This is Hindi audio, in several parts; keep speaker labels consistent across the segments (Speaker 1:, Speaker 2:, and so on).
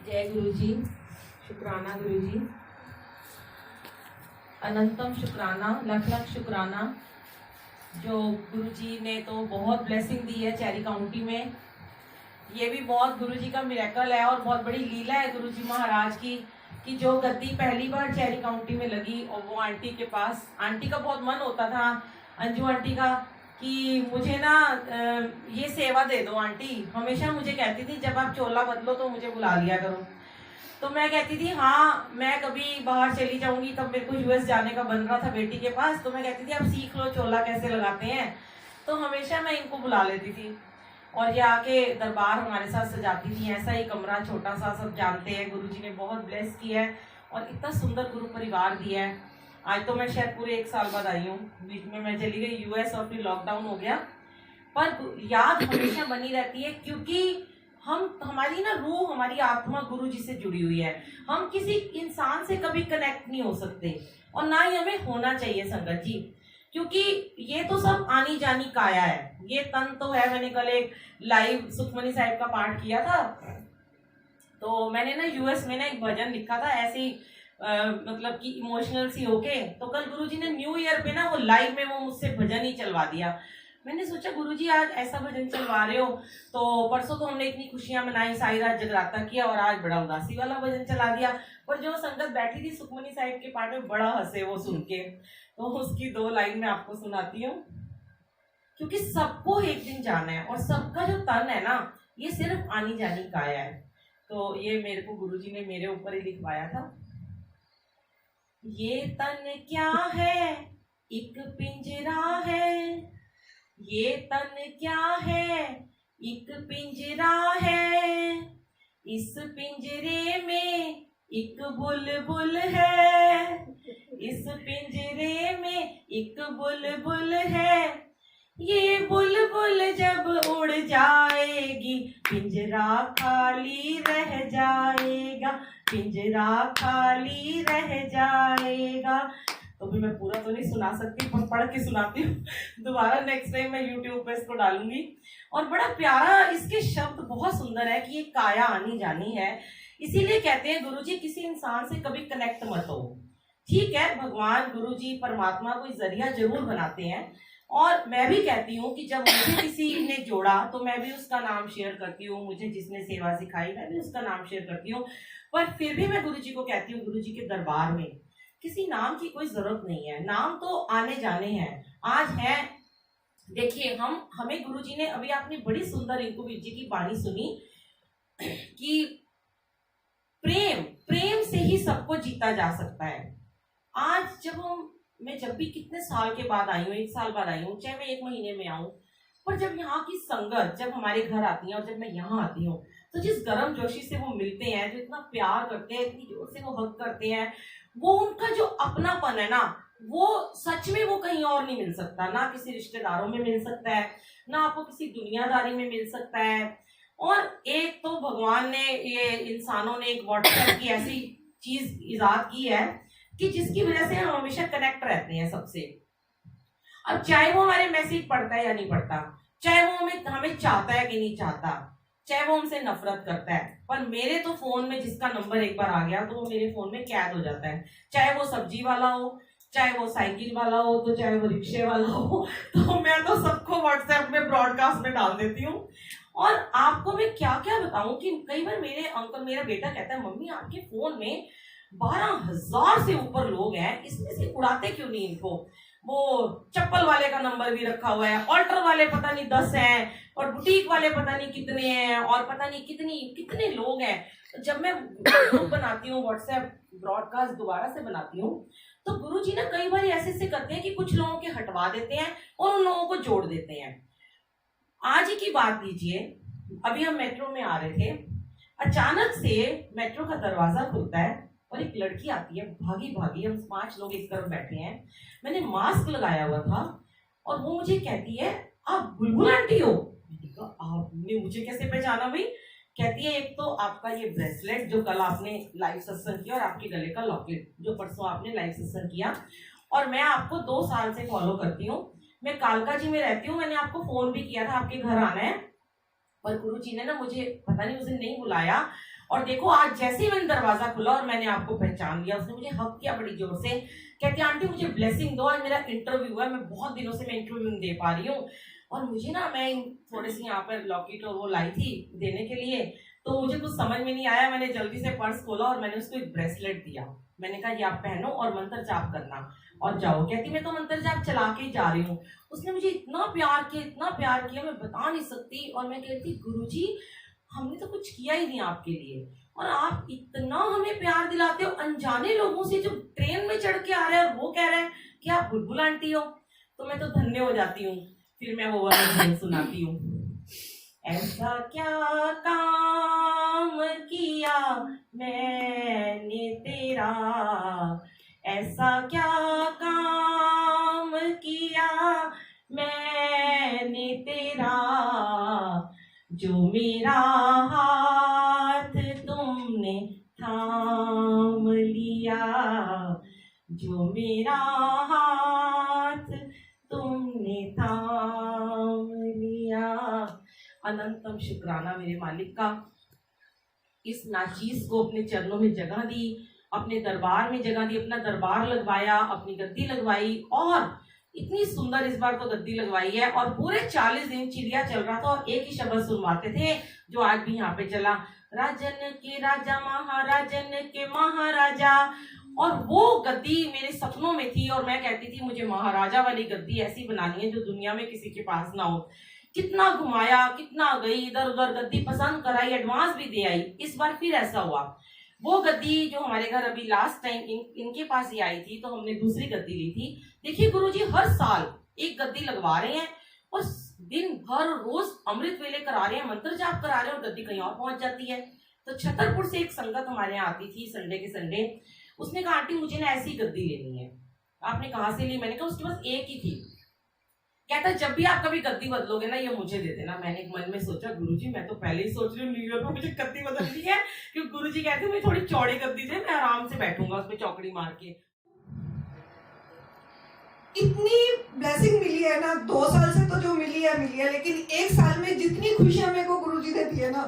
Speaker 1: जय गुरु जी। शुक्राना गुरु जी, अनंतम शुक्राना, लख लख शुक्राना। जो गुरु जी ने तो बहुत ब्लेसिंग दी है चेरी काउंटी में। ये भी बहुत गुरु जी का मिरेकल है और बहुत बड़ी लीला है गुरु जी महाराज की कि जो गद्दी पहली बार चेरी काउंटी में लगी और वो आंटी के पास, आंटी का बहुत मन होता था, अंजू आंटी का, कि मुझे ना ये सेवा दे दो आंटी। हमेशा मुझे कहती थी जब आप चोला बदलो तो मुझे बुला लिया करो। तो मैं कहती थी हाँ, मैं कभी बाहर चली जाऊंगी, तब मेरे को यूएस जाने का बन रहा था बेटी के पास, तो मैं कहती थी आप सीख लो चोला कैसे लगाते हैं। तो हमेशा मैं इनको बुला लेती थी और ये आके दरबार हमारे साथ सजाती थी। ऐसा ही कमरा छोटा सा, सब जानते हैं गुरुजी ने बहुत ब्लेस किया है और इतना सुंदर गुरु परिवार दिया है। आज तो मैं शायद पूरे 1 साल बाद आई हूँ, बीच में मैं चली गई यूएस और फिर लॉकडाउन हो गया, पर याद हमेशा बनी रहती है क्योंकि हमारी ना रूह, हमारी आत्मा गुरु जी से जुड़ी हुई है। हम किसी इंसान से कभी कनेक्ट नहीं हो सकते और ना ही हमें होना चाहिए संगत जी, क्योंकि ये तो सब आनी जानी काया है। ये तन तो है, मैंने कल एक लाइव सुखमनी साहिब का पाठ किया था, तो मैंने ना यूएस में ना एक भजन लिखा था ऐसे ही मतलब कि इमोशनल सी होके। तो कल गुरुजी ने न्यू ईयर पे ना वो लाइव में वो मुझसे भजन ही चलवा दिया। मैंने सोचा गुरुजी आज ऐसा भजन चलवा रहे हो, तो परसों तो हमने इतनी खुशियां मनाई, सारी रात जगराता किया और आज बड़ा उदासी वाला भजन चला दिया। पर जो संगत बैठी थी सुखमनी साहिब के पाठ में बड़ा हंसे वो सुन के। तो उसकी 2 लाइन में आपको सुनाती हूँ, क्योंकि सबको एक दिन जाना है और सबका जो तन है ना ये सिर्फ आनी जानी काया है। तो ये मेरे को गुरुजी ने मेरे ऊपर ही लिखवाया था। ये तन क्या है, एक पिंजरा है। ये तन क्या है, एक पिंजरा है। इस पिंजरे में एक बुलबुल है। इस पिंजरे में एक बुलबुल है। ये बुलबुल जब उड़ जाएगी पिंजरा खाली रह जाएगा। पिंजरा खाली रह जाएगा। तो भी मैं पूरा तो नहीं सुना सकती, पर पढ़ के सुनाती हूँ दोबारा। नेक्स्ट टाइम मैं यूट्यूब पे इसको डालूंगी। और बड़ा प्यारा इसके शब्द, बहुत सुंदर है कि ये काया आनी जानी है। इसीलिए कहते हैं गुरुजी किसी इंसान से कभी कनेक्ट मत हो। ठीक है, भगवान गुरुजी परमात्मा कोई जरिया जरूर बनाते हैं और मैं भी कहती हूँ कि जब मुझे किसी ने जोड़ा तो मैं भी उसका नाम शेयर करती हूँ। मुझे जिसने सेवा सिखाई मैं भी उसका नाम शेयर करती हूँ। पर फिर भी मैं गुरुजी को कहती हूँ, गुरुजी के दरबार में किसी नाम की कोई जरूरत नहीं है। नाम तो आने जाने हैं, आज है। देखिए हमें गुरुजी ने, अभी आपने बड़ी सुंदर इंकुवीर जी की वाणी सुनी कि प्रेम से ही सबको जीता जा सकता है। आज मैं जब भी कितने साल के बाद आई हूँ, 1 साल बाद आई हूँ, चाहे मैं 1 महीने में आऊँ, पर जब यहाँ की संगत जब हमारे घर आती है और जब मैं यहाँ आती हूँ तो जिस गर्म जोशी से वो मिलते हैं, जो इतना प्यार करते हैं, इतनी जोर से वो हक करते हैं, वो उनका जो अपनापन है ना, वो सच में वो कहीं और नहीं मिल सकता। ना किसी रिश्तेदारों में मिल सकता है, ना आपको किसी दुनियादारी में मिल सकता है। और एक तो भगवान ने, ये इंसानों ने एक व्हाट्सएप की ऐसी चीज इजाद की है कि जिसकी वजह से हम हमेशा कनेक्ट रहते हैं सबसे। अब चाहे वो हमारे मैसेज पढ़ता है या नहीं पढ़ता, चाहे वो हमें चाहता है कि नहीं चाहता, चाहे वो हमसे नफरत करता है, पर मेरे तो फोन में जिसका नंबर एक बार आ गया तो वो मेरे फोन में कैद हो जाता है। चाहे वो सब्जी वाला हो, चाहे वो साइकिल वाला हो, तो चाहे वो रिक्शे वाला हो, तो मैं तो सबको व्हाट्सएप में ब्रॉडकास्ट में डाल देती हूँ। और आपको मैं क्या क्या बताऊं कि कई बार मेरा बेटा कहता है, मम्मी आपके फोन में 12,000 से ऊपर लोग हैं, इसमें से उड़ाते क्यों नहीं इनको। वो चप्पल वाले का नंबर भी रखा हुआ है, ऑल्टर वाले पता नहीं 10 हैं, और बुटीक वाले पता नहीं कितने हैं, और पता नहीं कितने लोग हैं। तो जब मैं ग्रुप बनाती हूँ, व्हाट्सएप ब्रॉडकास्ट दोबारा से बनाती हूँ, तो गुरुजी ना कई बार ऐसे करते हैं कि कुछ लोगों के हटवा देते हैं और उन लोगों को जोड़ देते हैं। आज ही की बात लीजिए, अभी हम मेट्रो में आ रहे थे, अचानक से मेट्रो का दरवाजा खुलता है और एक लड़की आती है भागी भागी। हम 5 लोग एक तरफ बैठे हैं, मैंने मास्क लगाया हुआ था, और वो मुझे कहती है आप बुलबुल आंटी हो। मैंने कहा आपने मुझे कैसे पहचाना भाई। कहती है एक तो आपका ये ब्रेसलेट जो कल आपने लाइव सत्संग किया, और आपके गले का लॉकेट जो परसों आपने लाइव सत्संग किया, और मैं आपको 2 साल से फॉलो करती हूँ। मैं कालका जी में रहती हूँ, मैंने आपको फोन भी किया था आपके घर आना है, पर गुरु जी ने ना मुझे पता नहीं उस दिन नहीं बुलाया, और देखो आज जैसे ही मैंने दरवाजा खुला और मैंने आपको पहचान लिया, उसने मुझे हक किया बड़ी जोर से, कहती आंटी मुझे ब्लेसिंग दो, आज मेरा इंटरव्यू है, मैं बहुत दिनों से मैं इंटरव्यू नहीं दे पा रही हूँ। और मुझे ना, मैं थोड़ी सी यहाँ पर लॉकेट और वो लाई थी देने के लिए, तो मुझे कुछ समझ में नहीं आया, मैंने जल्दी से पर्स खोला और मैंने उसको एक ब्रेसलेट दिया। मैंने कहा ये आप पहनो और मंत्र जाप करना और जाओ। कहती मैं तो मंत्र जाप चला के ही जा रही हूँ। उसने मुझे इतना प्यार किया, इतना प्यार किया, मैं बता नहीं सकती। और मैं कहती गुरुजी हमने तो कुछ किया ही नहीं आपके लिए, और आप इतना हमें प्यार दिलाते हो अनजाने लोगों से, जो ट्रेन में चढ़ के आ रहे हैं और वो कह रहे हैं कि आप बुलबुल आंटी हो, तो मैं तो धन्य हो जाती हूँ। फिर मैं वो वाला भजन सुनाती हूँ। ऐसा क्या काम किया मैंने तेरा, ऐसा क्या काम किया मैंने तेरा, जो मेरा हाथ तुमने थाम लिया, जो मेरा हाथ तुमने थाम लिया। अनंतम शुक्राना मेरे मालिक का, इस नाचीज को अपने चरणों में जगह दी, अपने दरबार में जगह दी, अपना दरबार लगवाया, अपनी गद्दी लगवाई, और इतनी सुंदर इस बार तो गद्दी लगवाई है। और पूरे 40 दिन चिड़िया चल रहा था और एक ही शब्द सुनवाते थे जो आज भी यहाँ पे चला, राजन के राजा महाराजन के महाराजा। और वो गद्दी मेरे सपनों में थी और मैं कहती थी मुझे महाराजा वाली गद्दी ऐसी बनानी है जो दुनिया में किसी के पास ना हो। कितना घुमाया, कितना गई इधर उधर, गद्दी पसंद कराई, एडवांस भी दे आई। इस बार फिर ऐसा हुआ, वो गद्दी जो हमारे घर अभी लास्ट टाइम इनके पास ही आई थी, तो हमने दूसरी गद्दी ली थी। देखिए गुरुजी हर साल एक गद्दी लगवा रहे हैं और दिन भर रोज अमृत वेले करा रहे हैं, मंत्र जाप करा रहे हैं, और गद्दी कहीं और पहुंच जाती है। तो छतरपुर से एक संगत हमारे यहाँ आती थी संडे के संडे, उसने कहा आंटी मुझे ना ऐसी गद्दी लेनी है। आपने कहाँ से ली? मैंने कहा उसके पास एक ही थी। कहता जब भी आप कभी गद्दी बदलोगे ना ये मुझे दे देना। मैंने मन में सोचा गुरुजी मैं तो पहले ही सोच रही हूँ न्यू ईयर में मुझे गद्दी बदलनी है, क्योंकि गुरुजी कहते हैं मुझे थोड़ी चौड़ी गद्दी दे, मैं आराम से बैठूंगा उसमें चौकड़ी मार के।
Speaker 2: इतनी ब्लेसिंग मिली है ना, 2 साल से तो जो मिली है, लेकिन 1 साल में जितनी खुशियां मेरे को गुरुजी ने दी है ना,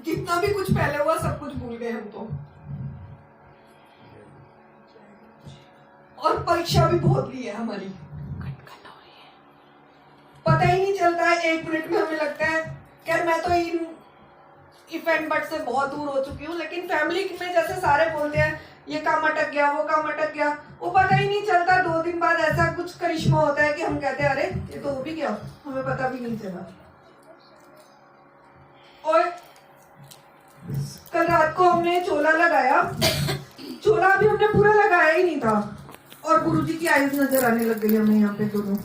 Speaker 2: जितना भी कुछ पहले हुआ सब कुछ भूल गए हम तो। और परीक्षा भी बहुत ली है हमारी, पता ही नहीं चलता है, 1 मिनट में हमें लगता है यार मैं तो इन इफ एंड बट से बहुत दूर हो चुकी हूँ। लेकिन फैमिली में जैसे सारे बोलते हैं ये काम अटक गया, वो काम अटक गया, वो पता ही नहीं चलता। 2 दिन बाद ऐसा कुछ करिश्मा होता है कि हम कहते हैं अरे ये तो हो भी गया, हमें पता भी नहीं चला। और कल रात को हमने चोला लगाया, चोला अभी हमने पूरा लगाया ही नहीं था और गुरुजी की आईज नजर आने लग गई हमें। यहाँ पे दोनों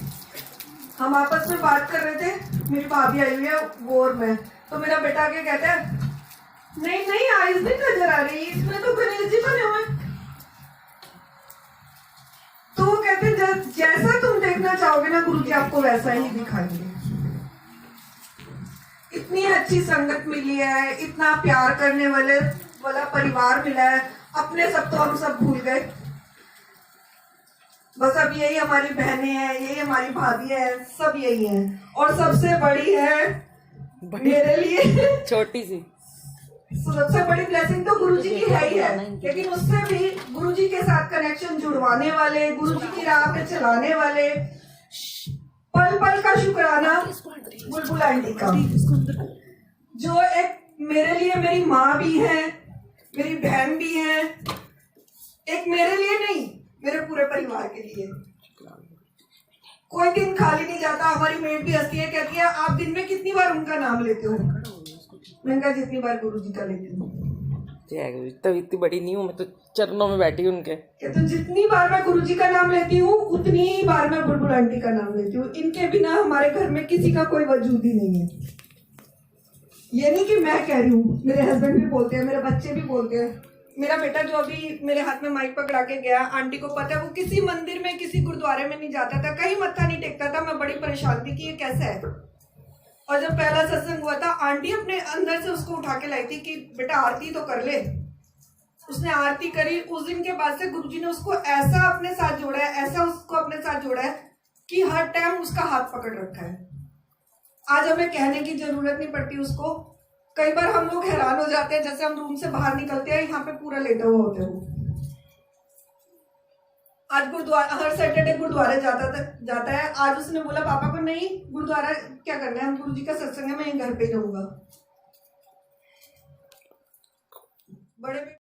Speaker 2: हम आपस में बात कर रहे थे, मेरी भाभी आई हुई है वो और मैं, तो मेरा बेटा आके कहता है नहीं नहीं आईज नहीं नजर आ रही, इसमें तो गणेश जी बने हुए। तो वो कहते हैं जैसा तुम देखना चाहोगे ना गुरुजी आपको वैसा ही दिखाएंगे। इतनी अच्छी संगत मिली है, इतना प्यार करने वाला परिवार मिला है। अपने सब तो हम सब भूल गए, बस अब यही हमारी बहनें हैं, यही हमारी भाभी है, सब यही है। और सबसे बड़ी है मेरे लिए
Speaker 1: छोटी सी,
Speaker 2: सबसे बड़ी ब्लेसिंग तो गुरुजी की है ही है, लेकिन उससे भी गुरुजी के साथ कनेक्शन जुड़वाने वाले, गुरुजी की राह पे चलाने वाले, पल पल का शुक्राना बुलबुल आंटी का, जो एक मेरे लिए मेरी माँ भी है, मेरी बहन भी है, एक मेरे लिए नहीं मेरे पूरे परिवार के लिए। कोई दिन खाली नहीं जाता। हमारी मेड भी हंसती है, कहती है आप दिन में कितनी बार उनका नाम लेते हो? मैंने कहा जितनी बार गुरुजी का लेती हूँ।
Speaker 1: तो इतनी बड़ी नहीं हूँ मैं, तो चरणों में बैठी हूँ उनके।
Speaker 2: तो जितनी बार मैं गुरुजी का नाम लेती हूँ उतनी ही बार मैं बुलबुल आंटी का नाम लेती हूँ। इनके बिना हमारे घर में किसी का कोई वजूद ही नहीं है। ये नहीं कि मैं कह रही हूँ, मेरे हस्बैंड भी बोलते हैं, मेरे बच्चे भी बोलते हैं। मेरा बेटा जो अभी मेरे हाथ में माइक पकड़ा के गया, आंटी को पता है वो किसी मंदिर में किसी गुरुद्वारे में नहीं जाता था, कहीं मत्था नहीं टेकता था। मैं बड़ी परेशान थी कि ये कैसा है। और जब पहला सत्संग हुआ था, आंटी अपने अंदर से उसको उठा के लाई थी कि बेटा आरती तो कर ले। उसने आरती करी। उस दिन के बाद से गुरुजी ने उसको ऐसा अपने साथ जोड़ा है, ऐसा उसको अपने साथ जोड़ा है कि हर टाइम उसका हाथ पकड़ रखा है। आज हमें कहने की जरूरत नहीं पड़ती उसको कई बार हम लोग हैरान हो जाते हैं, जैसे हम रूम से बाहर निकलते हैं यहाँ पे पूरा लेटा हुआ होता है वो। आज गुरुद्वारा, हर सैटरडे गुरुद्वारे जाता है। आज उसने बोला पापा को नहीं गुरुद्वारा क्या करना है, हम गुरु जी का सत्संग है, मैं घर पे ही रहूंगा। बड़े